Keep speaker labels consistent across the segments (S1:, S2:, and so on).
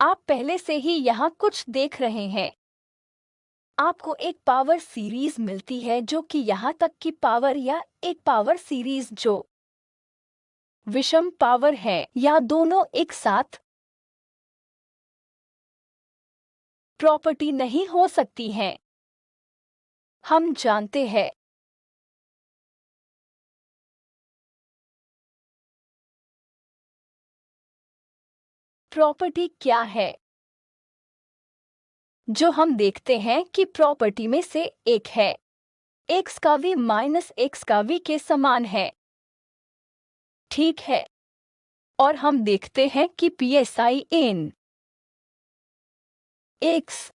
S1: आप पहले से ही यहाँ कुछ देख रहे हैं। आपको एक पावर सीरीज मिलती है जो कि यहाँ तक की पावर या एक पावर सीरीज जो विषम पावर है या दोनों एक साथ प्रॉपर्टी नहीं हो सकती हैं। हम जानते हैं प्रॉपर्टी क्या है। जो हम देखते हैं कि प्रॉपर्टी में से एक है एक्स का v माइनस एक्स का v के समान है। ठीक है, और हम देखते हैं कि psi n एक्स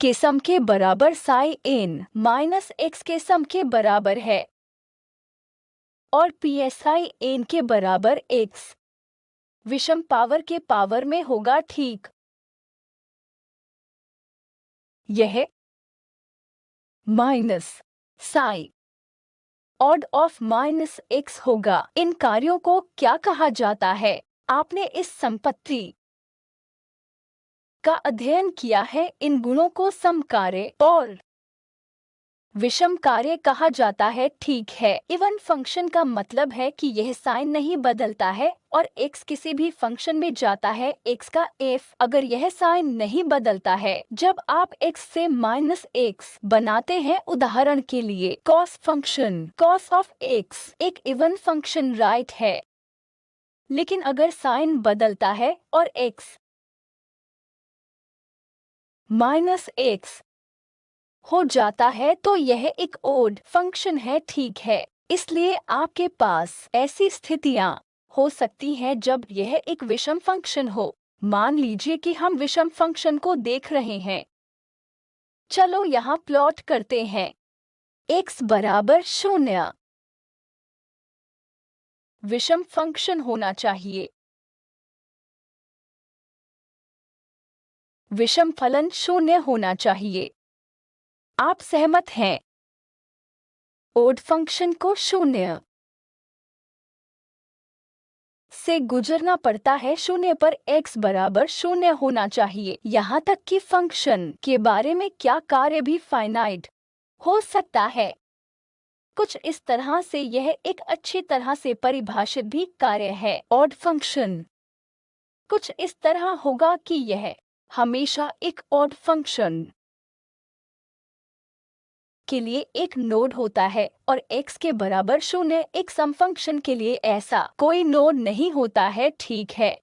S1: के सम के बराबर साई n माइनस एक्स के सम के बराबर है और psi n के बराबर x विषम पावर के पावर में होगा। ठीक, यह minus psi odd of minus x होगा। इन कार्यों को क्या कहा जाता है? आपने इस संपत्ति का अध्ययन किया है। इन गुणों को समकार्य और विषम कार्य कहा जाता है। ठीक है, इवन फंक्शन का मतलब है कि यह साइन नहीं बदलता है और x किसी भी फंक्शन में जाता है x का f अगर यह साइन नहीं बदलता है। जब आप x से माइनस x बनाते हैं, उदाहरण के लिए cos function cos of x एक इवन फंक्शन राइट है, लेकिन अगर साइन बदलता है और x माइनस x हो जाता है तो यह एक ओड फंक्शन है। ठीक है, इसलिए आपके पास ऐसी स्थितियां हो सकती हैं जब यह एक विषम फंक्शन हो। मान लीजिए कि हम विषम फंक्शन को देख रहे हैं। चलो यहाँ प्लॉट करते हैं। x बराबर 0 विषम फंक्शन होना चाहिए। विषम फलन 0 होना चाहिए। आप सहमत हैं? ओड फंक्शन को 0 से गुजरना पड़ता है। 0 पर x बराबर 0 होना चाहिए। यहाँ तक कि फंक्शन के बारे में क्या कार्य भी फाइनाइट हो सकता है। कुछ इस तरह से यह एक अच्छी तरह से परिभाषित भी कार्य है। ऑड फंक्शन कुछ इस तरह होगा कि यह हमेशा एक ऑड फंक्शन के लिए एक नोड होता है और x के बराबर 0 एक सम फंक्शन के लिए ऐसा कोई नोड नहीं होता है। ठीक है,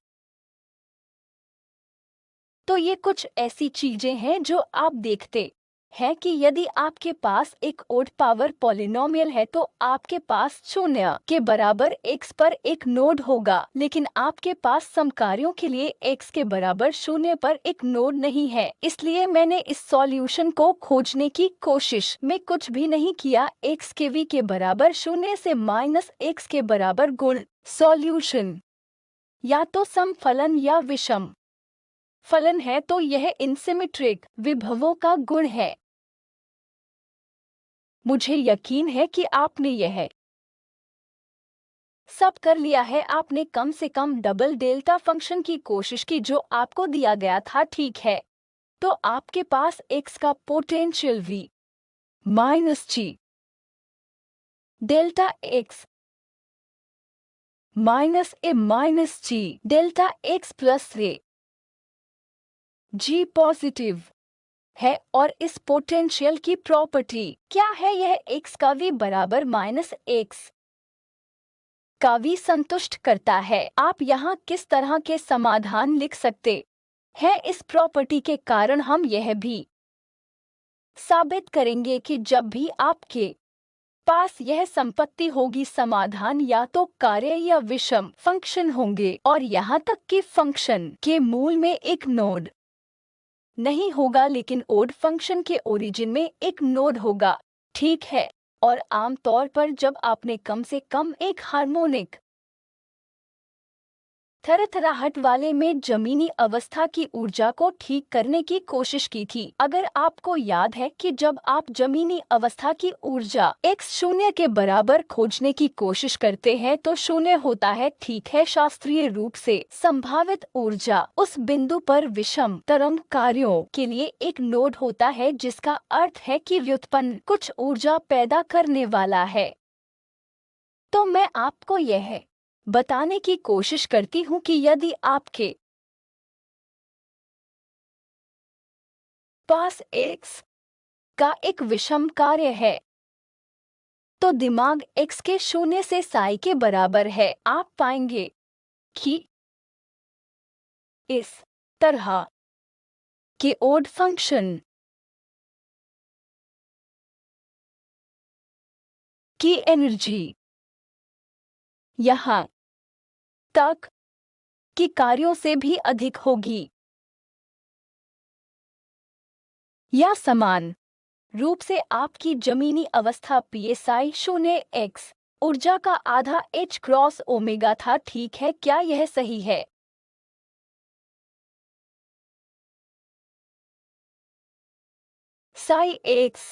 S1: तो ये कुछ ऐसी चीजें हैं जो आप देखते हैं कि यदि आपके पास एक ओड पावर पॉलिनोमियल है तो आपके पास 0 के बराबर x पर एक नोड होगा, लेकिन आपके पास समकार्यों के लिए x के बराबर 0 पर एक नोड नहीं है। इसलिए मैंने इस सॉल्यूशन को खोजने की कोशिश में कुछ भी नहीं किया। x के v के बराबर 0 से माइनस x के बराबर गुण सॉल्यूशन या तो सम फलन या विषम फलन है, तो यह इनसिमेट्रिक विभवों का गुण है। मुझे यकीन है कि आपने यह सब कर लिया है। आपने कम से कम डबल डेल्टा फंक्शन की कोशिश की जो आपको दिया गया था। ठीक है, तो आपके पास x का potential v minus g delta x minus a minus g delta x plus रे g पॉजिटिव है और इस पोटेंशियल की प्रॉपर्टी क्या है? यह x का v बराबर माइनस x का v संतुष्ट करता है। आप यहाँ किस तरह के समाधान लिख सकते हैं? इस प्रॉपर्टी के कारण हम यह भी साबित करेंगे कि जब भी आपके पास यह संपत्ति होगी, समाधान या तो कार्य या विषम फंक्शन होंगे और यहाँ तक कि फंक्शन के मूल में एक नोड नहीं होगा, लेकिन ओड फंक्शन के ओरिजिन में एक नोड होगा। ठीक है, और आमतौर पर जब आपने कम से कम एक हार्मोनिक थरथराहट वाले में जमीनी अवस्था की ऊर्जा को ठीक करने की कोशिश की थी। अगर आपको याद है कि जब आप जमीनी अवस्था की ऊर्जा x शून्य के बराबर खोजने की कोशिश करते हैं तो शून्य होता है, ठीक है। शास्त्रीय रूप से संभावित ऊर्जा उस बिंदु पर विषम तरंग कार्यों के लिए एक नोड होता है, जिसका अर्थ है कि व्युत्पन्न कुछ ऊर्जा पैदा करने वाला है। तो मैं आपको यह बताने की कोशिश करती हूँ कि यदि आपके पास x का एक विषम कार्य है तो दिमाग x के शून्य से साई के बराबर है। आप पाएंगे कि इस तरह के ओड फंक्शन की एनर्जी यहाँ तक कि कार्यों से भी अधिक होगी या समान रूप से आपकी जमीनी अवस्था psi शून्य x ऊर्जा का आधा h क्रॉस ओमेगा था, ठीक है। क्या यह सही है? psi x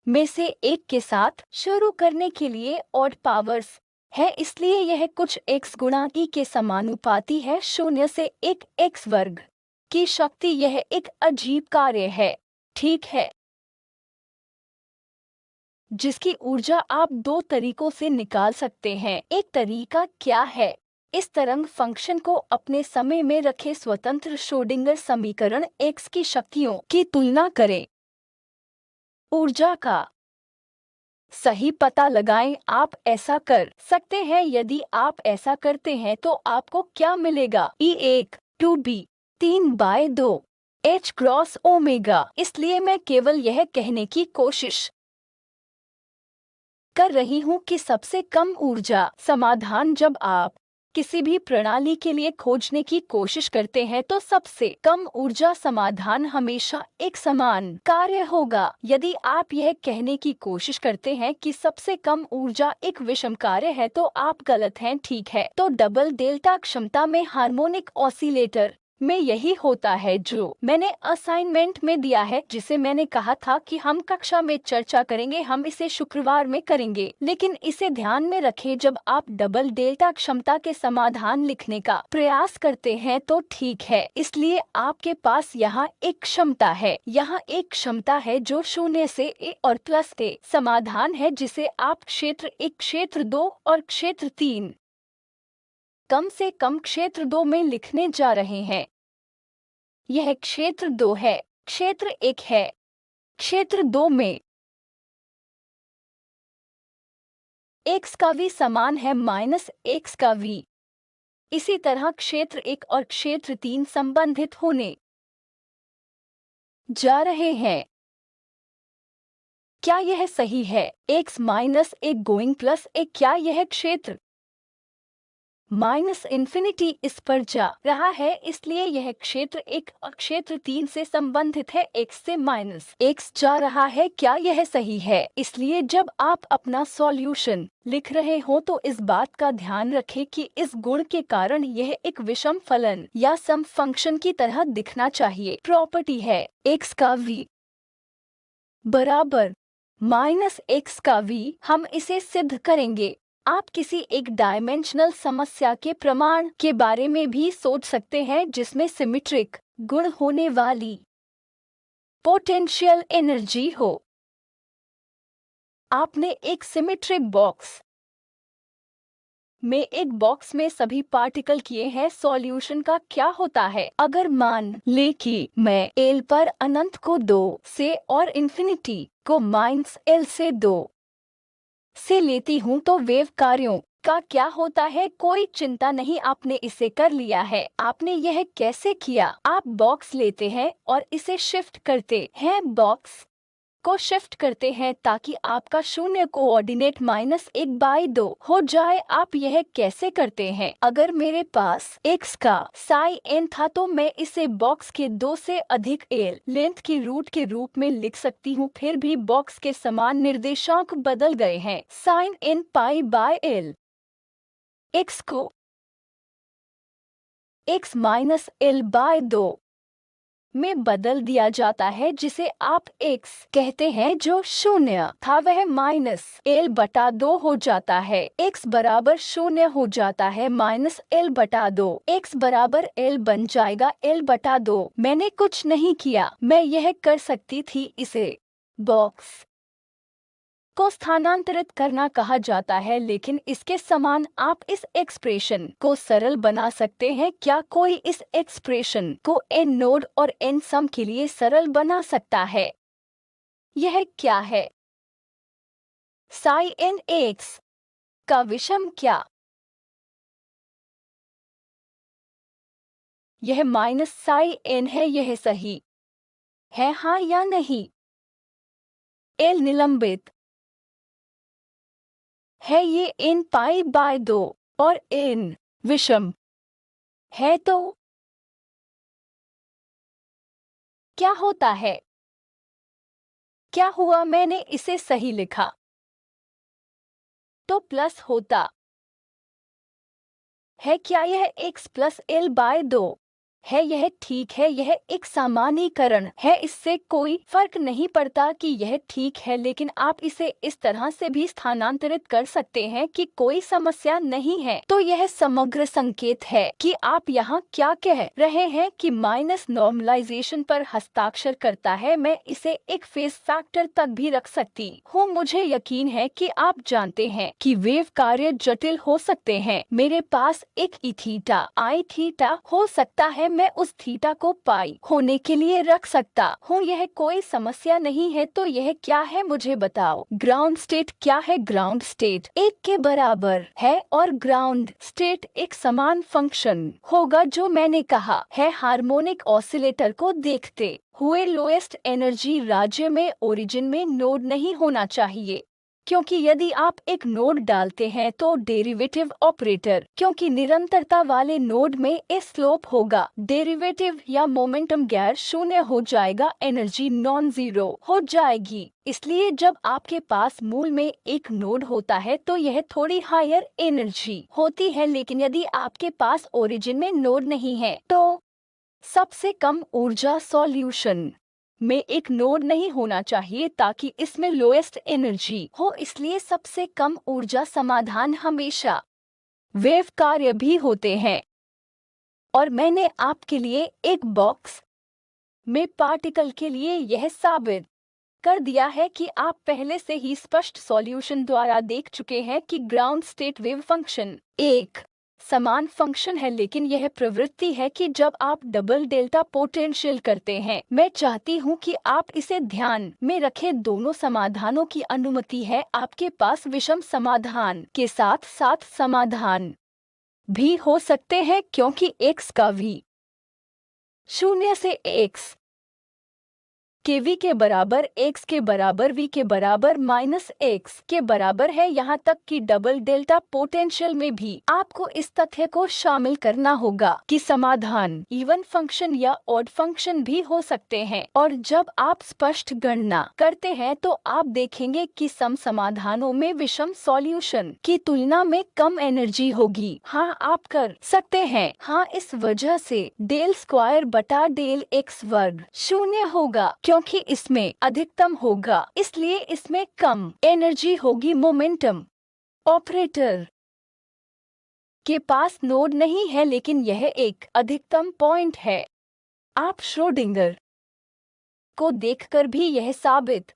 S1: में से एक के साथ शुरू करने के लिए ऑड पावर्स है, इसलिए यह कुछ x गुणा e के समानुपाती है। शून्य से एक x वर्ग की शक्ति, यह एक अजीब कार्य है, ठीक है, जिसकी ऊर्जा आप दो तरीकों से निकाल सकते हैं। एक तरीका क्या है? इस तरंग फंक्शन को अपने समय में रखे स्वतंत्र श्रोडिंगर समीकरण x की शक्तियों की तुलना करें, ऊर्जा का सही पता लगाएं। आप ऐसा कर सकते हैं। यदि आप ऐसा करते हैं तो आपको क्या मिलेगा? E1 2b 3/2 h cross omega. इसलिए मैं केवल यह कहने की कोशिश कर रही हूँ कि सबसे कम ऊर्जा समाधान जब आप किसी भी प्रणाली के लिए खोजने की कोशिश करते हैं तो सबसे कम ऊर्जा समाधान हमेशा एक समान कार्य होगा। यदि आप यह कहने की कोशिश करते हैं कि सबसे कम ऊर्जा एक विषम कार्य है तो आप गलत हैं, ठीक है। तो डबल डेल्टा क्षमता में हार्मोनिक ऑसिलेटर में यही होता है जो मैंने असाइनमेंट में दिया है, जिसे मैंने कहा था कि हम कक्षा में चर्चा करेंगे। हम इसे शुक्रवार में करेंगे, लेकिन इसे ध्यान में रखें जब आप डबल डेल्टा क्षमता के समाधान लिखने का प्रयास करते हैं तो ठीक है। इसलिए आपके पास यहाँ एक क्षमता है, यहाँ एक क्षमता है जो शून्य से a और प्लस a समाधान है, जिसे आप क्षेत्र 1, क्षेत्र 2 और क्षेत्र 3 कम से कम क्षेत्र 2 में लिखने जा रहे हैं। यह क्षेत्र 2 है, क्षेत्र 1 है। क्षेत्र 2 में x का v समान है माइनस x का v। इसी तरह क्षेत्र 1 और क्षेत्र 3 संबंधित होने जा रहे हैं। क्या यह सही है? x माइनस 1 गोइंग प्लस 1, क्या यह क्षेत्र माइनस इन्फिनिटी इस पर जा रहा है, इसलिए यह क्षेत्र 1 और क्षेत्र 3 से संबंधित है। x से माइनस x जा रहा है, क्या यह सही है? इसलिए जब आप अपना सॉल्यूशन लिख रहे हो तो इस बात का ध्यान रखें कि इस गुण के कारण यह एक विषम फलन या सम फंक्शन की तरह दिखना चाहिए। प्रॉपर्टी है x का v बराबर माइनस x का v। हम इसे सिद्ध करेंगे। आप किसी एक डायमेंशनल समस्या के प्रमाण के बारे में भी सोच सकते हैं जिसमें सिमेट्रिक गुण होने वाली पोटेंशियल एनर्जी हो। आपने एक सिमेट्रिक बॉक्स में एक बॉक्स में सभी पार्टिकल किए हैं। सॉल्यूशन का क्या होता है? अगर मान ले कि मैं L पर अनंत को 2 से और इन्फिनिटी को माइनस L से 2 से लेती हूँ तो वेव कार्यों का क्या होता है? कोई चिंता नहीं, आपने इसे कर लिया है। आपने यह कैसे किया? आप बॉक्स लेते हैं और इसे शिफ्ट करते हैं, बॉक्स को शिफ्ट करते हैं ताकि आपका शून्य कोऑर्डिनेट -1/2 हो जाए। आप यह कैसे करते हैं? अगर मेरे पास x का साई n था तो मैं इसे बॉक्स के 2 से अधिक l लेंथ की रूट के रूप में लिख सकती हूँ। फिर भी बॉक्स के समान निर्देशांक बदल गए हैं। Sine n pi by l। x को x माइनस एल बाय 2 में बदल दिया जाता है, जिसे आप x कहते हैं, जो शून्य था वह माइनस एल बटा 2 हो जाता है। x बराबर शून्य हो जाता है माइनस एल बटा 2। x बराबर एल बन जाएगा एल बटा 2। मैंने कुछ नहीं किया, मैं यह कर सकती थी। इसे बॉक्स को स्थानांतरित करना कहा जाता है, लेकिन इसके समान आप इस एक्सप्रेशन को सरल बना सकते हैं। क्या कोई इस एक्सप्रेशन को n नोड और n सम के लिए सरल बना सकता है? यह क्या है? साई n x का विषम क्या? यह माइनस साई n है। यह सही है, हाँ या नहीं? l निलंबित है, ये n पाई बाय 2 और n विषम है, तो क्या होता है? क्या हुआ? मैंने इसे सही लिखा तो प्लस होता है। क्या यह x प्लस एल बाय 2 है? यह ठीक है, यह एक सामान्यीकरण है, इससे कोई फर्क नहीं पड़ता कि यह ठीक है, लेकिन आप इसे इस तरह से भी स्थानांतरित कर सकते हैं कि कोई समस्या नहीं है। तो यह समग्र संकेत है कि आप यहाँ क्या कह रहे हैं कि माइनस नॉर्मलाइजेशन पर हस्ताक्षर करता है। मैं इसे एक फेज फैक्टर तक भी रख सकती हूँ। मुझे यकीन है कि आप जानते हैं कि वेव कार्य जटिल हो सकते हैं। मेरे पास एक ई थीटा आई थीटा हो सकता है, मैं उस थीटा को पाई होने के लिए रख सकता हूँ, यह कोई समस्या नहीं है। तो यह क्या है, मुझे बताओ। ग्राउंड स्टेट क्या है? ग्राउंड स्टेट 1 के बराबर है और ग्राउंड स्टेट एक समान फंक्शन होगा, जो मैंने कहा है। हार्मोनिक ऑसिलेटर को देखते हुए लोएस्ट एनर्जी राज्य में ओरिजिन में नोड नहीं होना चाहिए, क्योंकि यदि आप एक नोड डालते हैं तो डेरिवेटिव ऑपरेटर, क्योंकि निरंतरता वाले नोड में ए स्लोप होगा, डेरिवेटिव या मोमेंटम गैर शून्य हो जाएगा, एनर्जी नॉन जीरो हो जाएगी। इसलिए जब आपके पास मूल में एक नोड होता है तो यह थोड़ी हायर एनर्जी होती है, लेकिन यदि आपके पास ओरिजिन में नोड नहीं है तो सबसे कम ऊर्जा सॉल्यूशन में एक नोड नहीं होना चाहिए ताकि इसमें लोएस्ट एनर्जी हो। इसलिए सबसे कम ऊर्जा समाधान हमेशा वेव कार्य भी होते हैं। और मैंने आपके लिए एक बॉक्स में पार्टिकल के लिए यह साबित कर दिया है कि आप पहले से ही स्पष्ट सॉल्यूशन द्वारा देख चुके हैं कि ग्राउंड स्टेट वेव फंक्शन एक समान फंक्शन है, लेकिन यह प्रवृत्ति है कि जब आप डबल डेल्टा पोटेंशियल करते हैं। मैं चाहती हूं कि आप इसे ध्यान में रखें। दोनों समाधानों की अनुमति है। आपके पास विषम समाधान के साथ साथ समाधान भी हो सकते हैं, क्योंकि x का v 0 से x के v के बराबर x के बराबर v के बराबर माइनस x के बराबर है। यहाँ तक कि डबल डेल्टा पोटेंशियल में भी आपको इस तथ्य को शामिल करना होगा कि समाधान इवन फंक्शन या ऑड फंक्शन भी हो सकते हैं। और जब आप स्पष्ट गणना करते हैं तो आप देखेंगे कि सम समाधानों में विषम सॉल्यूशन की तुलना में कम एनर्जी होगी। हाँ, आप कर सकते हैं। हाँ, इस वजह से डेल स्क्वायर बटा डेल x वर्ग 0 होगा, क्योंकि इसमें अधिकतम होगा, इसलिए इसमें कम एनर्जी होगी। मोमेंटम ऑपरेटर के पास नोड नहीं है, लेकिन यह एक अधिकतम पॉइंट है। आप श्रोडिंगर को देखकर भी यह साबित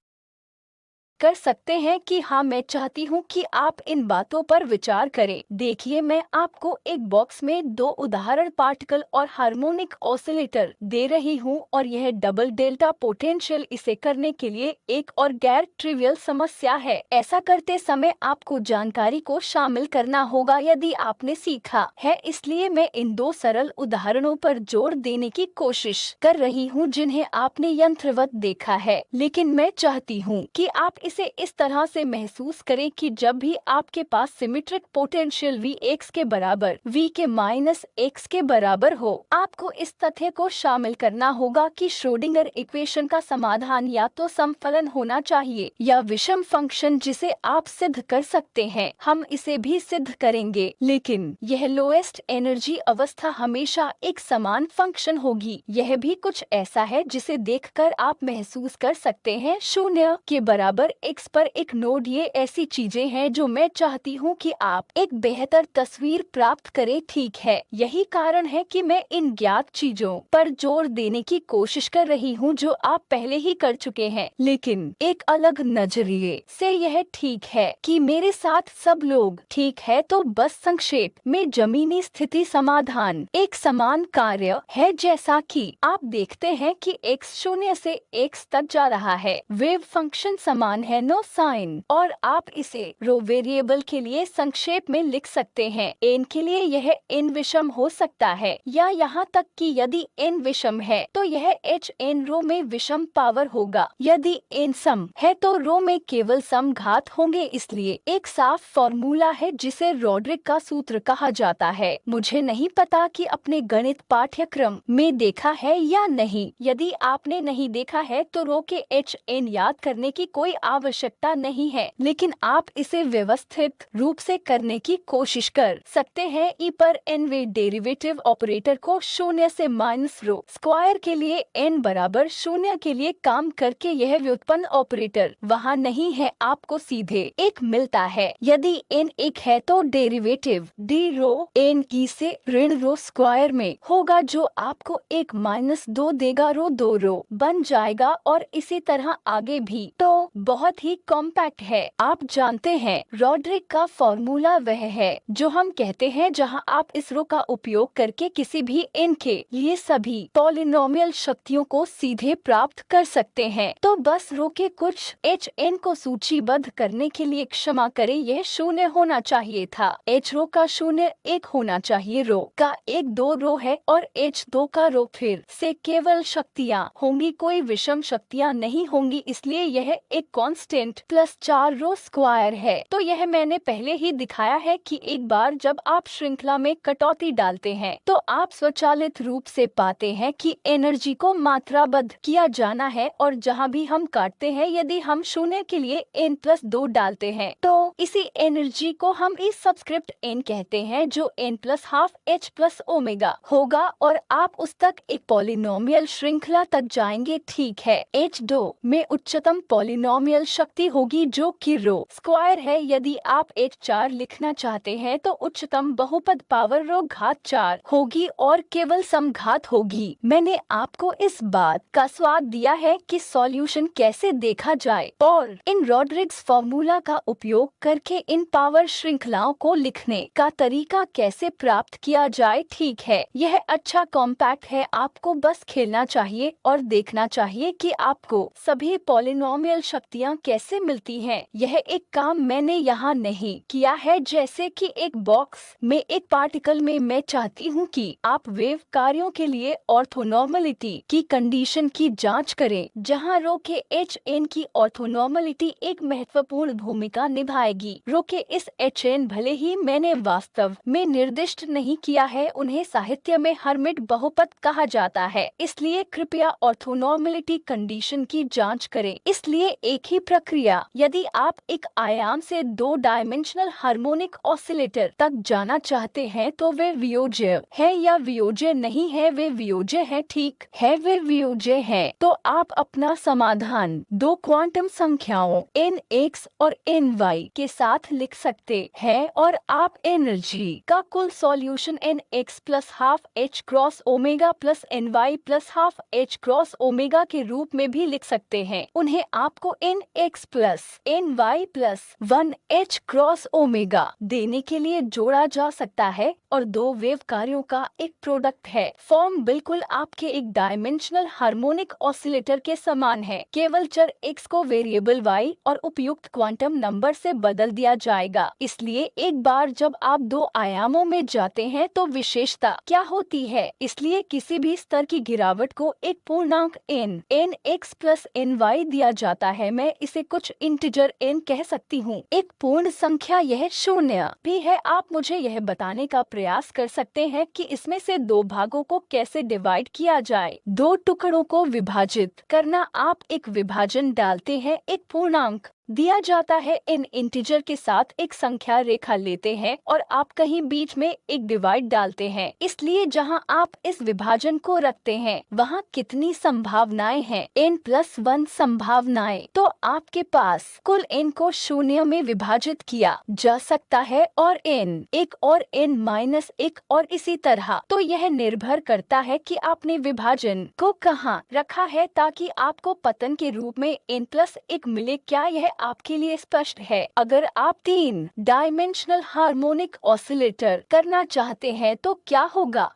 S1: कर सकते हैं कि हाँ, मैं चाहती हूँ कि आप इन बातों पर विचार करें। देखिए, मैं आपको एक बॉक्स में 2 उदाहरण पार्टिकल और हार्मोनिक ऑसिलेटर दे रही हूँ, और यह डबल डेल्टा पोटेंशियल इसे करने के लिए एक और गैर ट्रिवियल समस्या है। ऐसा करते समय आपको जानकारी को शामिल करना होगा यदि आपने सीखा है, इसलिए मैं इन 2 सरल उदाहरणों पर जोर देने की कोशिश कर रही हूँ जिन्हें आपने यंत्रवत देखा है, लेकिन मैं चाहती हूँ कि आप इसे इस तरह से महसूस करें कि जब भी आपके पास सिमेट्रिक पोटेंशियल V x के बराबर V के माइनस x के बराबर हो, आपको इस तथ्य को शामिल करना होगा कि श्रोडिंगर इक्वेशन का समाधान या तो समफलन होना चाहिए या विषम फंक्शन, जिसे आप सिद्ध कर सकते हैं। हम इसे भी सिद्ध करेंगे, लेकिन यह लोएस्ट एनर्जी अवस्था हमेशा एक समान फंक्शन होगी। यह भी कुछ ऐसा है जिसे देखकर आप महसूस कर सकते हैं 0 के बराबर x पर एक नोड। ये ऐसी चीजें हैं जो मैं चाहती हूँ कि आप एक बेहतर तस्वीर प्राप्त करें, ठीक है। यही कारण है कि मैं इन ज्ञात चीजों पर जोर देने की कोशिश कर रही हूँ जो आप पहले ही कर चुके हैं, लेकिन एक अलग नजरिए से। यह ठीक है कि मेरे साथ सब लोग ठीक है। तो बस संक्षेप में जमीनी स्थिति समाधान एक समान कार्य है, जैसा कि आप देखते हैं कि x 0 से x तक जा रहा है। वेव फंक्शन समान है, नो साइन, और आप इसे रो वेरिएबल के लिए संक्षेप में लिख सकते हैं। n के लिए यह n विषम हो सकता है, या यहाँ तक कि यदि n विषम है तो यह h n रो में विषम पावर होगा। यदि n सम है तो रो में केवल सम घात होंगे। इसलिए एक साफ फॉर्मूला है जिसे रॉड्रिक का सूत्र कहा जाता है। मुझे नहीं पता कि अपने गणित पाठ्यक्रम में देखा है या नहीं। यदि आपने नहीं देखा है तो रो के h n याद करने की कोई आवश्यकता नहीं है, लेकिन आप इसे व्यवस्थित रूप से करने की कोशिश कर सकते हैं। e पर n वे डेरिवेटिव ऑपरेटर को 0 से माइनस रो स्क्वायर के लिए n बराबर 0 के लिए काम करके यह व्युत्पन्न ऑपरेटर वहाँ नहीं है, आपको सीधे एक मिलता है। यदि n एक है तो डेरिवेटिव d रो n की से ऋण रो स्क्वायर में होगा, जो आपको एक माइनस 2 देगा। रो 2 रो बन जाएगा और इसी तरह आगे भी। तो बहुत ही कॉम्पैक्ट है। आप जानते हैं रॉड्रिक का फॉर्मूला वह है जो हम कहते हैं जहां आप इस रो का उपयोग करके किसी भी n के लिए सभी पॉलिनोमियल शक्तियों को सीधे प्राप्त कर सकते हैं। तो बस रो के कुछ h n को सूचीबद्ध करने के लिए क्षमा करें, यह 0 होना चाहिए था। h रो का 0 1 होना चाहिए। रो का 1 2 रो है और h 2 का रो फिर से केवल शक्तियाँ होंगी, कोई विषम शक्तियाँ नहीं होंगी। इसलिए यह एक कांस्टेंट प्लस 4 रो स्क्वायर है। तो यह मैंने पहले ही दिखाया है कि एक बार जब आप श्रृंखला में कटौती डालते हैं तो आप स्वचालित रूप से पाते हैं कि एनर्जी को मात्राबद्ध किया जाना है, और जहां भी हम काटते हैं यदि हम 0 के लिए n+2 डालते हैं तो इसी एनर्जी को हम इस सबस्क्रिप्ट n कहते हैं, जो n+12 h+ओमेगा होगा, और आप उस तक एक पॉलिनोमियल श्रृंखला तक जाएंगे, ठीक है। h2 में उच्चतम पॉलिनोमियल शक्ति होगी जो कि रो स्क्वायर है। यदि आप h4 लिखना चाहते हैं तो उच्चतम बहुपद पावर रो घात 4 होगी और केवल सम घात होगी। मैंने आपको इस बात का स्वाद दिया है कि सॉल्यूशन कैसे देखा जाए और इन रॉड्रिक्स फॉर्मूला का उपयोग करके इन पावर श्रृंखलाओं को लिखने का तरीका कैसे प्राप्त किया जाए, ठीक है। यह अच्छा कॉम्पैक्ट है। आपको बस खेलना चाहिए और देखना चाहिए कि आपको सभी पॉलिनोमियल शक्तियाँ कैसे मिलती हैं। यह एक काम मैंने यहाँ नहीं किया है, जैसे कि एक बॉक्स में एक पार्टिकल में मैं चाहती हूँ कि आप वेव कार्यों के लिए ऑर्थोनॉर्मलिटी की कंडीशन की जांच करें, जहाँ रो के h n की ऑर्थोनॉर्मलिटी एक महत्वपूर्ण भूमिका निभाएगी। रो के इस h n भले ही मैंने वास्तव में निर्दिष्ट नहीं किया है, उन्हें साहित्य में हर्मिट बहुपद कहा जाता है। इसलिए कृपया ऑर्थोनॉर्मलिटी कंडीशन की जांच करें। इसलिए एक ही प्रक्रिया, यदि आप एक आयाम से 2 डायमेंशनल हार्मोनिक ऑसिलेटर तक जाना चाहते हैं तो वे वियोज्य है या वियोज्य नहीं है। वे वियोज्य है, ठीक है, वे वियोज्य है। तो आप अपना समाधान 2 क्वांटम संख्याओं nx और ny के साथ लिख सकते हैं, और आप एनर्जी का कुल solution nx plus half h cross omega plus ny plus half h cross omega के रूप में भी लिख सकते हैं। उन्हें आपको nx plus ny plus 1 h cross omega देने के लिए जोड़ा जा सकता है। और दो वेव कार्यों का एक प्रोडक्ट है। फॉर्म बिल्कुल आपके एक डायमेंशनल हार्मोनिक ऑसिलेटर के समान है, केवल चर x को वेरिएबल y और उपयुक्त क्वांटम नंबर से बदल दिया जाएगा। इसलिए एक बार जब आप दो आयामों में जाते हैं तो विशेषता क्या होती है? इसलिए किसी भी स्तर की गिरावट को एक पूर्णांक n x प्लस ny दिया जाता है। मैं इसे कुछ इंटीजर n कह सकती हूँ। एक पूर्ण संख्या यह शून्य भी है। आप मुझे यह बताने का प्रयास कर सकते हैं कि इसमें से दो भागों को कैसे डिवाइड किया जाए। दो टुकड़ों को विभाजित करना, आप एक विभाजन डालते हैं, एक पूर्णांक दिया जाता है, इन इंटीजर के साथ एक संख्या रेखा लेते हैं और आप कहीं बीच में एक डिवाइड डालते हैं। इसलिए जहां आप इस विभाजन को रखते हैं वहां कितनी संभावनाएं हैं? n+1 संभावनाएं। तो आपके पास कुल n को शून्य में विभाजित किया जा सकता है और n1 और n-1 और इसी तरह। तो यह निर्भर करता है कि आपने विभाजन को कहाँ रखा है ताकि आपको पतन के रूप में n+1 मिले। क्या यह आपके लिए स्पष्ट है? अगर आप 3 डायमेंशनल हार्मोनिक ऑसिलेटर करना चाहते हैं तो क्या होगा?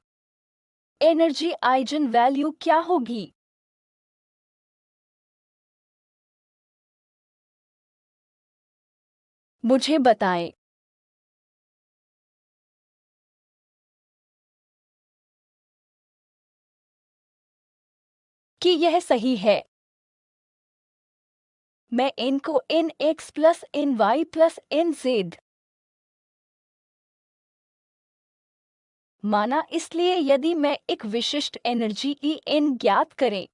S1: एनर्जी आइजन वैल्यू क्या होगी? मुझे बताएं। कि यह सही है। मैं n को nx plus ny plus nz माना, इसलिए यदि मैं एक विशिष्ट एनर्जी En ज्ञात करें,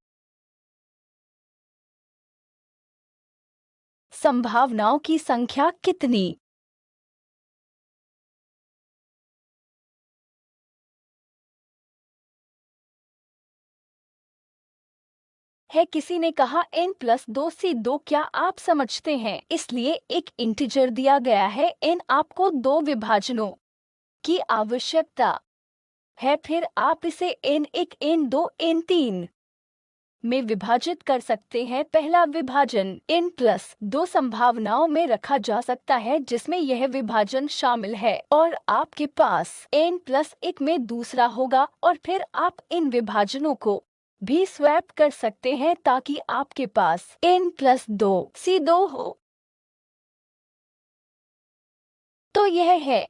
S1: संभावनाओं की संख्या कितनी है? किसी ने कहा n+2c2। क्या आप समझते हैं? इसलिए एक इंटीजर दिया गया है n, आपको दो विभाजनों की आवश्यकता है, फिर आप इसे n1, n2, n3 में विभाजित कर सकते हैं। पहला विभाजन n+2 संभावनाओं में रखा जा सकता है जिसमें यह विभाजन शामिल है, और आपके पास n+1 में दूसरा होगा, और फिर आप इन विभाजनों को भी स्वैप कर सकते हैं ताकि आपके पास n+2c2 हो। तो यह है,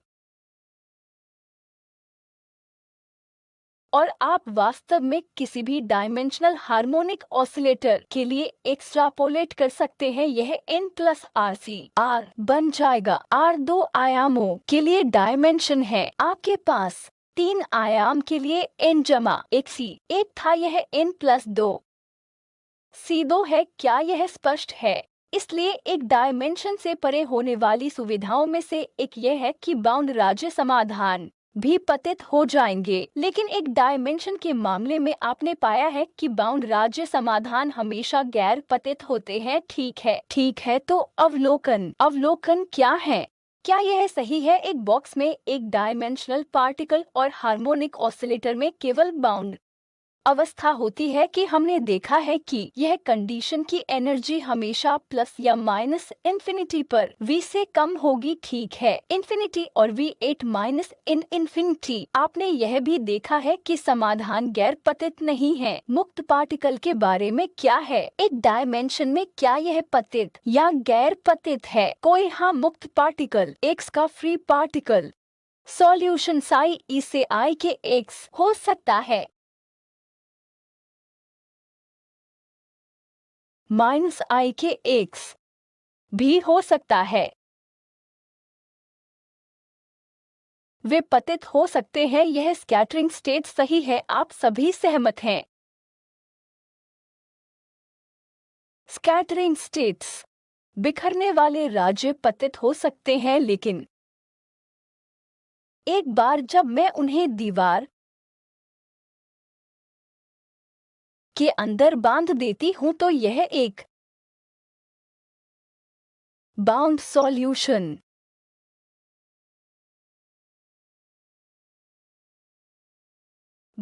S1: और आप वास्तव में किसी भी डायमेंशनल हार्मोनिक ऑसिलेटर के लिए एक्सट्रापोलेट कर सकते हैं। यह n+r बन जाएगा। r दो आयामों के लिए डायमेंशन है। आपके पास 3 आयाम के लिए n+1c1 था, यह n+2c2 है। क्या यह स्पष्ट है? इसलिए एक डायमेंशन से परे होने वाली सुविधाओं में से एक यह है कि बाउंड राज्य समाधान भी पतित हो जाएंगे, लेकिन एक डायमेंशन के मामले में आपने पाया है कि बाउंड राज्य समाधान हमेशा गैर पतित होते हैं। ठीक है, तो अवलोकन क्या है? क्या यह सही है? एक बॉक्स में एक डायमेंशनल पार्टिकल और हार्मोनिक ऑसिलेटर में केवल बाउंड अवस्था होती है कि हमने देखा है कि यह कंडीशन की एनर्जी हमेशा प्लस या माइनस इंफिनिटी पर v से कम होगी। ठीक है, इंफिनिटी और v8 माइनस इंफिनिटी। आपने यह भी देखा है कि समाधान गैर पतित नहीं है। मुक्त पार्टिकल के बारे में क्या है? एक डायमेंशन में क्या यह पतित या गैर पतित है? कोई हाँ, मुक्त पार्टिकल x का फ्री पार्टिकल सॉल्यूशन साई ई से i के x हो सकता है, -i के x भी हो सकता है। वे पतित हो सकते हैं। यह स्कैटरिंग स्टेट सही है। आप सभी सहमत हैं? स्कैटरिंग स्टेट्स, बिखरने वाले राज्य पतित हो सकते हैं, लेकिन एक बार जब मैं उन्हें दीवार के अंदर बांध देती हूँ तो यह एक बाउंड सॉल्यूशन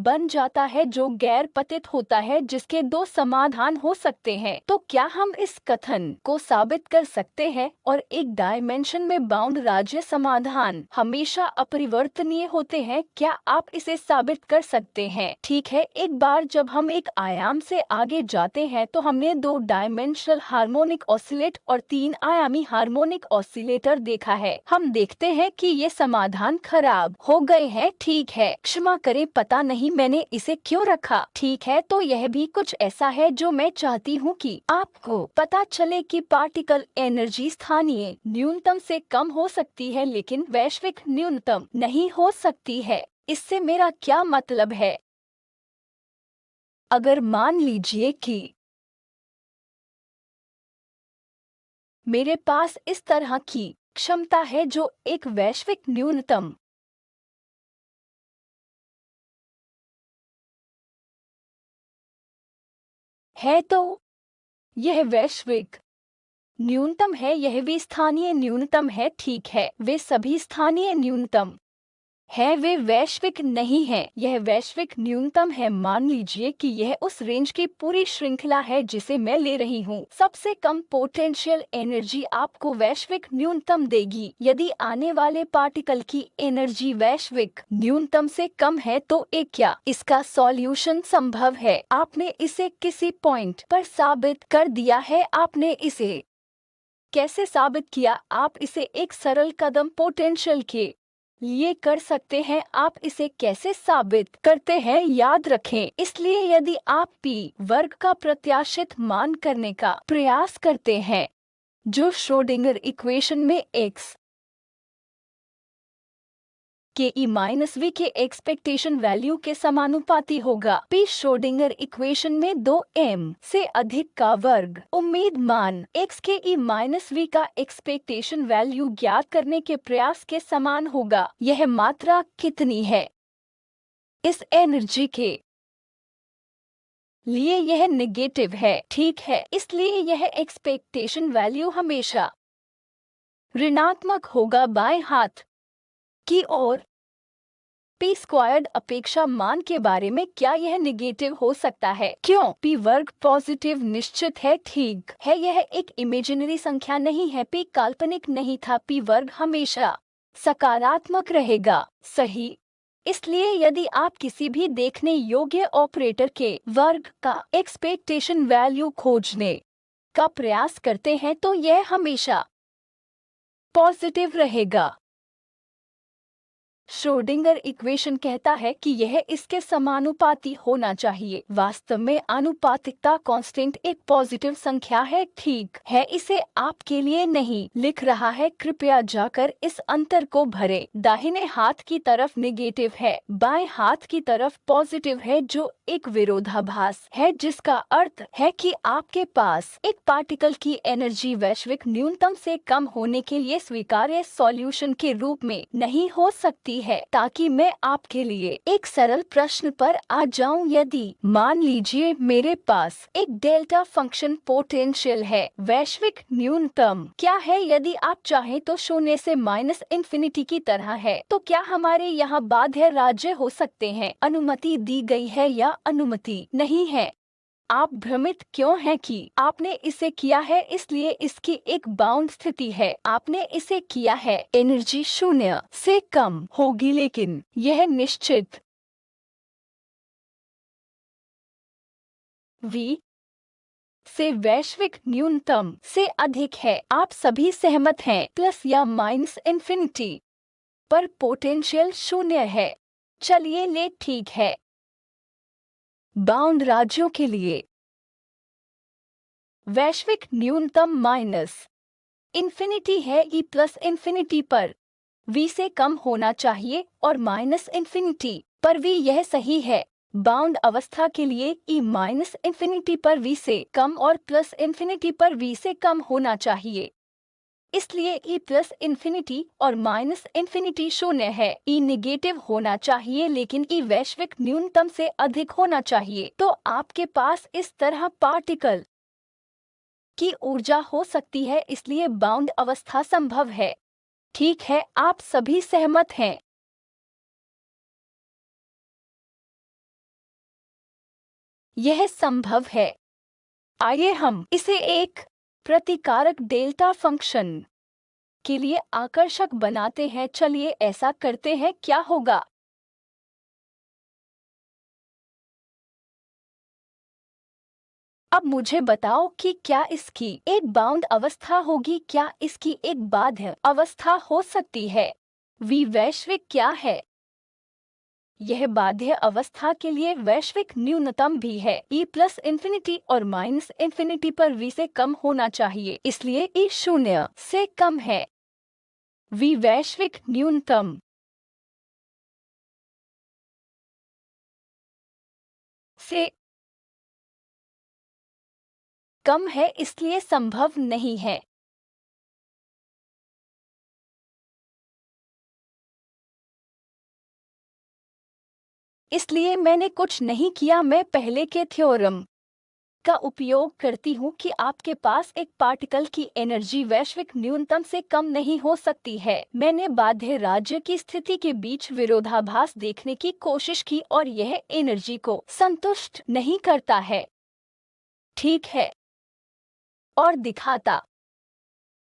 S1: बन जाता है जो गैर पतित होता है, जिसके दो समाधान हो सकते हैं। तो क्या हम इस कथन को साबित कर सकते हैं? और एक डायमेंशन में बाउंड राज्य समाधान हमेशा अपरिवर्तनीय होते हैं, क्या आप इसे साबित कर सकते हैं? ठीक है, एक बार जब हम एक आयाम से आगे जाते हैं तो हमने 2 डायमेंशनल हार्मोनिक ऑसिलेट और 3 आयामी हार्मोनिक ऑसिलेटर देखा है। हम देखते हैं कि ये समाधान खराब हो गए हैं। ठीक है, क्षमा करें, पता नहीं मैंने इसे क्यों रखा। ठीक है, तो यह भी कुछ ऐसा है जो मैं चाहती हूँ कि आपको पता चले कि पार्टिकल एनर्जी स्थानीय न्यूनतम से कम हो सकती है, लेकिन वैश्विक न्यूनतम नहीं हो सकती है। इससे मेरा क्या मतलब है? अगर मान लीजिए कि मेरे पास इस तरह की क्षमता है जो एक वैश्विक न्यूनतम है, तो यह वैश्विक न्यूनतम है, यह भी स्थानीय न्यूनतम है। ठीक है, वे सभी स्थानीय न्यूनतम है, वे वैश्विक नहीं है। यह वैश्विक न्यूनतम है। मान लीजिए कि यह उस रेंज की पूरी श्रृंखला है जिसे मैं ले रही हूँ। सबसे कम पोटेंशियल एनर्जी आपको वैश्विक न्यूनतम देगी। यदि आने वाले पार्टिकल की एनर्जी वैश्विक न्यूनतम से कम है तो एक क्या इसका सॉल्यूशन संभव है? आपने इसे किसी पॉइंट पर साबित कर दिया है। आपने इसे कैसे साबित किया? आप इसे एक सरल कदम पोटेंशियल के लिए कर सकते हैं। आप इसे कैसे साबित करते हैं? याद रखें, इसलिए यदि आप p वर्ग का प्रत्याशित मान करने का प्रयास करते हैं जो श्रोडिंगर इक्वेशन में x के ई माइनस वी के एक्सपेक्टेशन वैल्यू के समानुपाती होगा। पी श्रोडिंगर इक्वेशन में 2m से अधिक का वर्ग उम्मीद मान x के ई माइनस वी का एक्सपेक्टेशन वैल्यू ज्ञात करने के प्रयास के समान होगा। यह मात्रा कितनी है? इस एनर्जी के लिए यह नेगेटिव है। ठीक है, इसलिए यह एक्सपेक्टेशन वैल्यू हमेशा ऋणात्मक होगा। बाएं हाथ की ओर पी स्क्वायर्ड अपेक्षा मान के बारे में क्या यह निगेटिव हो सकता है? क्यों? पी वर्ग पॉजिटिव निश्चित है। ठीक है, यह एक इमेजिनरी संख्या नहीं है। पी काल्पनिक नहीं था। पी वर्ग हमेशा सकारात्मक रहेगा। सही। इसलिए यदि आप किसी भी देखने योग्य ऑपरेटर के वर्ग का एक्सपेक्टेशन वैल्यू खोजने का प्रयास करते हैं तो यह हमेशा पॉजिटिव रहेगा। श्रोडिंगर इक्वेशन कहता है कि यह इसके समानुपाती होना चाहिए। वास्तव में आनुपातिकता कांस्टेंट एक पॉजिटिव संख्या है। ठीक है, इसे आपके लिए नहीं लिख रहा है। कृपया जाकर इस अंतर को भरें। दाहिने हाथ की तरफ नेगेटिव है, बाएं हाथ की तरफ पॉजिटिव है, जो एक विरोधाभास है, जिसका अर्थ है कि आपके पास एक पार्टिकल की एनर्जी वैश्विक न्यूनतम से कम होने के लिए स्वीकार्य सॉल्यूशन के रूप में नहीं हो सकती है। ताकि मैं आपके लिए एक सरल प्रश्न पर आ जाऊं, यदि मान लीजिए मेरे पास एक डेल्टा फंक्शन पोटेंशियल है, वैश्विक न्यूनतम क्या है? यदि आप चाहें तो शून्य से माइनस इन्फिनिटी की तरह है, तो क्या हमारे यहाँ बाध्य राज्य हो सकते हैं? अनुमति दी गई है या अनुमति नहीं है? आप भ्रमित क्यों हैं कि आपने इसे किया है? इसलिए इसकी एक बाउंड स्थिति है। आपने इसे किया है, एनर्जी शून्य से कम होगी, लेकिन यह निश्चित v से वैश्विक न्यूनतम से अधिक है। आप सभी सहमत हैं? प्लस या माइनस इन्फिनिटी पर पोटेंशियल शून्य है। चलिए ले ठीक है। बाउंड राज्यों के लिए वैश्विक न्यूनतम माइनस इन्फिनिटी है। ई प्लस इन्फिनिटी पर v से कम होना चाहिए और माइनस इन्फिनिटी पर v, यह सही है। बाउंड अवस्था के लिए ई माइनस इन्फिनिटी पर v से कम और प्लस इन्फिनिटी पर v से कम होना चाहिए। इसलिए ई प्लस इन्फिनिटी और माइनस इन्फिनिटी शून्य है। ई नेगेटिव होना चाहिए, लेकिन ई वैश्विक न्यूनतम से अधिक होना चाहिए। तो आपके पास इस तरह पार्टिकल की ऊर्जा हो सकती है, इसलिए बाउंड अवस्था संभव है। ठीक है, आप सभी सहमत हैं? यह संभव है। आइए हम इसे एक प्रतिकारक डेल्टा फंक्शन के लिए आकर्षक बनाते हैं। चलिए ऐसा करते हैं, क्या होगा। अब मुझे बताओ कि क्या इसकी एक बाउंड अवस्था होगी, क्या इसकी एक बाध्य अवस्था हो सकती है। वी वैश्विक क्या है। यह बाध्य अवस्था के लिए वैश्विक न्यूनतम भी है। E प्लस इंफिनिटी और माइनस इंफिनिटी पर V से कम होना चाहिए, इसलिए E 0 से कम है। V वैश्विक न्यूनतम से कम है, इसलिए संभव नहीं है। इसलिए मैंने कुछ नहीं किया, मैं पहले के थ्योरम का उपयोग करती हूँ कि आपके पास एक पार्टिकल की एनर्जी वैश्विक न्यूनतम से कम नहीं हो सकती है। मैंने बाध्य राज्य की स्थिति के बीच विरोधाभास देखने की कोशिश की और यह एनर्जी को संतुष्ट नहीं करता है। ठीक है, और दिखाता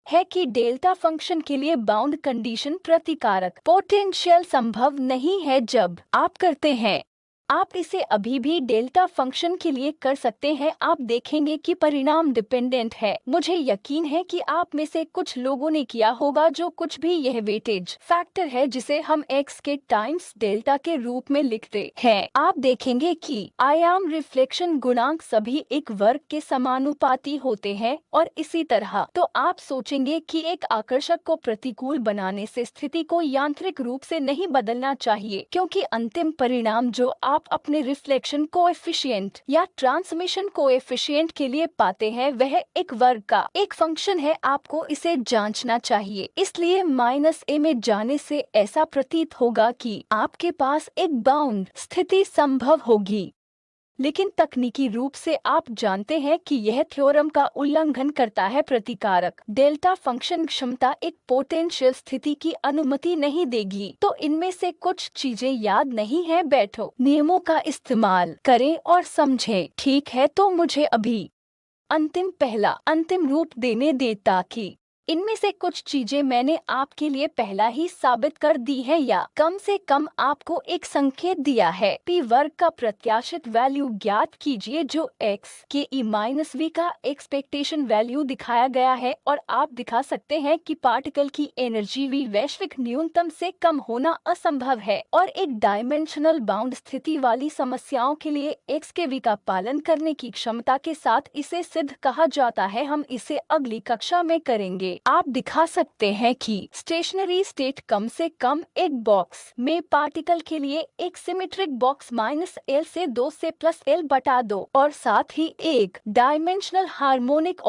S1: है कि डेल्टा फंक्शन के लिए बाउंड कंडीशन प्रतिकारक पोटेंशियल संभव नहीं है। जब आप करते हैं, आप इसे अभी भी डेल्टा फंक्शन के लिए कर सकते हैं। आप देखेंगे कि परिणाम डिपेंडेंट है। मुझे यकीन है कि आप में से कुछ लोगों ने किया होगा। जो कुछ भी यह वेटेज फैक्टर है जिसे हम x के टाइम्स डेल्टा के रूप में लिखते हैं, आप देखेंगे कि आयाम रिफ्लेक्शन गुणांक सभी एक वर्ग के समानुपाती होते हैं और इसी तरह। तो आप सोचेंगे कि एक आकर्षक को प्रतिकूल बनाने से स्थिति को यांत्रिक रूप से नहीं बदलना चाहिए, क्योंकि अंतिम परिणाम जो आप अपने रिफ्लेक्शन कोएफिशिएंट या ट्रांसमिशन कोएफिशिएंट के लिए पाते हैं वह एक वर्ग का एक फंक्शन है। आपको इसे जांचना चाहिए। इसलिए -a में जाने से ऐसा प्रतीत होगा कि आपके पास एक बाउंड स्थिति संभव होगी, लेकिन तकनीकी रूप से आप जानते हैं कि यह थ्योरम का उल्लंघन करता है। प्रतिकारक डेल्टा फंक्शन क्षमता एक पोटेंशियल स्थिति की अनुमति नहीं देगी। तो इनमें से कुछ चीजें याद नहीं है, बैठो, नियमों का इस्तेमाल करें और समझें। ठीक है, तो मुझे अभी अंतिम रूप देने दे ताकि इनमें से कुछ चीजें मैंने आपके लिए पहला ही साबित कर दी है, या कम से कम आपको एक संकेत दिया है। p वर्ग का प्रत्याशित वैल्यू ज्ञात कीजिए जो x के e-v का एक्सपेक्टेशन वैल्यू दिखाया गया है, और आप दिखा सकते हैं कि पार्टिकल की एनर्जी v वैश्विक न्यूनतम से कम होना असंभव है। और एक डायमेंशनल बाउंड स्थिति वाली समस्याओं के लिए x के v का पालन करने की क्षमता के साथ इसे सिद्ध कहा जाता है। हम इसे अगली कक्षा में करेंगे। आप दिखा सकते हैं कि स्टेशनरी स्टेट कम से कम एक बॉक्स में पार्टिकल के लिए एक सिमेट्रिक बॉक्स -L से 2 से +L/2 और साथ ही एक डायमेंशनल हार्मोनिक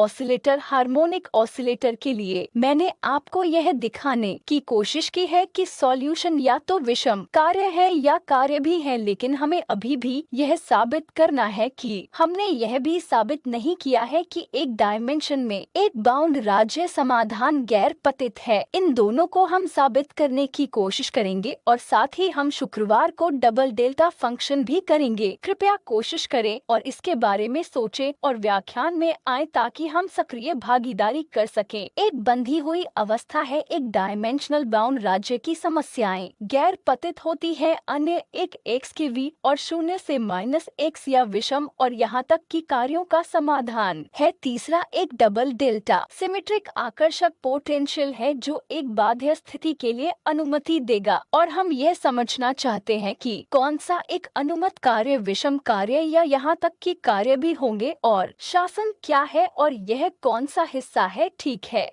S1: ऑसिलेटर के लिए मैंने आपको यह दिखाने की कोशिश की है कि सॉल्यूशन या तो विषम कार्य है या कार्य भी है, लेकिन हमें अभी भी यह साबित करना है कि हमने यह भी साबित नहीं किया है कि एक डायमेंशन में एक बाउंड राज्य समाधान गैर पतित है। इन दोनों को हम साबित करने की कोशिश करेंगे और साथ ही हम शुक्रवार को डबल डेल्टा फंक्शन भी करेंगे। कृपया कोशिश करें और इसके बारे में सोचें और व्याख्यान में आए ताकि हम सक्रिय भागीदारी कर सकें। एक बंधी हुई अवस्था है, एक डायमेंशनल बाउंड राज्य की समस्याएं गैर पतित होती है। अन्य एक x के v और 0 से -x या विषम और यहाँ तक कि कार्यों का समाधान है। तीसरा एक डबल डेल्टा सिमेट्रिक आकर्षक पोटेंशियल है जो एक बाध्य स्थिति के लिए अनुमति देगा, और हम यह समझना चाहते हैं कि कौन सा एक अनुमत कार्य विषम कार्य या यहाँ तक कि कार्य भी होंगे और शासन क्या है और यह कौन सा हिस्सा है। ठीक है।